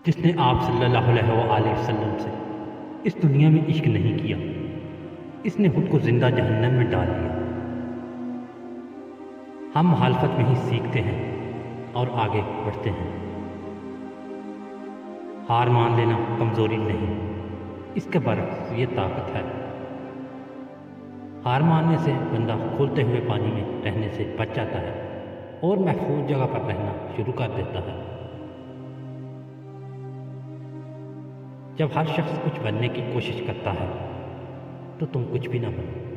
جس نے آپ صلی اللہ علیہ وآلہ وسلم سے اس دنیا میں عشق نہیں کیا، اس نے خود کو زندہ جہنم میں ڈال لیا۔ ہم مخالفت میں ہی سیکھتے ہیں اور آگے بڑھتے ہیں۔ ہار مان لینا کمزوری نہیں، اس کے برعکس یہ طاقت ہے۔ ہار ماننے سے بندہ کھولتے ہوئے پانی میں رہنے سے بچ جاتا ہے اور محفوظ جگہ پر رہنا شروع کر دیتا ہے۔ جب ہر شخص کچھ بننے کی کوشش کرتا ہے تو تم کچھ بھی نہ بنو۔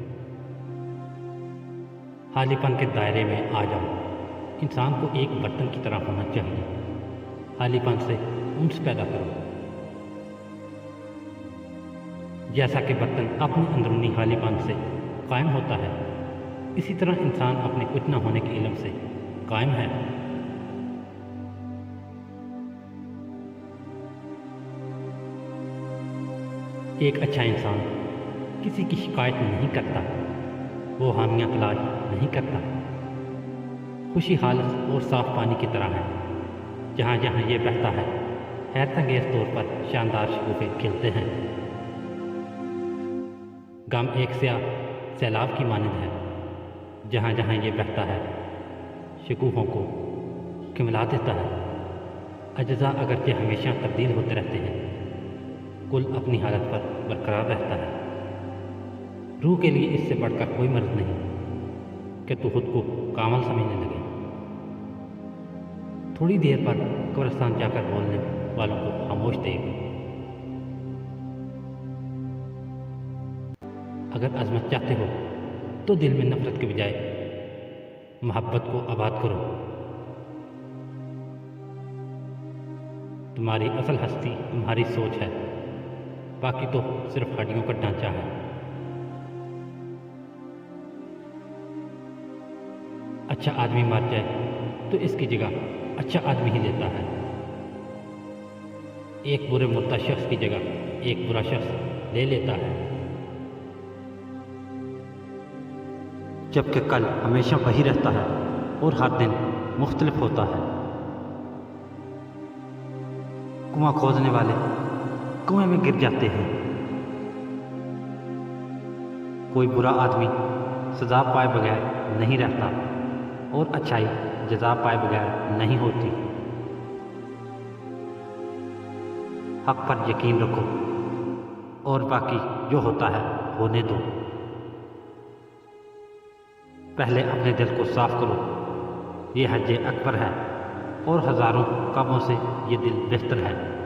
خالی پن کے دائرے میں آ جاؤ۔ انسان کو ایک برتن کی طرح ہونا چاہیے۔ خالی پن سے انس پیدا کرو۔ جیسا کہ برتن اپنی اندرونی خالی پن سے قائم ہوتا ہے، اسی طرح انسان اپنے کچھ نہ ہونے کے علم سے قائم ہے۔ ایک اچھا انسان کسی کی شکایت نہیں کرتا، وہ حامیاں تلاش نہیں کرتا۔ خوشی خالص اور صاف پانی کی طرح ہے، جہاں جہاں یہ بہتا ہے حیرت انگیز طور پر شاندار شگوفے کھلتے ہیں۔ غم ایک سیاہ سیلاب کی مانند ہے، جہاں جہاں یہ بہتا ہے شگوفوں کو کملا دیتا ہے۔ اجزاء اگرچہ ہمیشہ تبدیل ہوتے رہتے ہیں، کل اپنی حالت پر برقرار رہتا ہے۔ روح کے لیے اس سے بڑھ کر کوئی مرض نہیں کہ تو خود کو کامل سمجھنے لگے۔ تھوڑی دیر پر قبرستان جا کر بولنے والوں کو خاموش دیکھ۔ اگر عظمت چاہتے ہو تو دل میں نفرت کے بجائے محبت کو آباد کرو۔ تمہاری اصل ہستی تمہاری سوچ ہے، باقی تو صرف ہڈیوں کا ڈھانچہ ہے۔ اچھا آدمی مر جائے تو اس کی جگہ اچھا آدمی ہی لیتا ہے۔ ایک برے مردہ شخص کی جگہ ایک برا شخص لے لیتا ہے، جبکہ کل ہمیشہ وہی رہتا ہے اور ہر دن مختلف ہوتا ہے۔ کنواں کھودنے والے کنویں میں گر جاتے ہیں۔ کوئی برا آدمی سزا پائے بغیر نہیں رہتا اور اچھائی جزا پائے بغیر نہیں ہوتی۔ حق پر یقین رکھو اور باقی جو ہوتا ہے ہونے دو۔ پہلے اپنے دل کو صاف کرو، یہ حج اکبر ہے اور ہزاروں کعبوں سے یہ دل بہتر ہے۔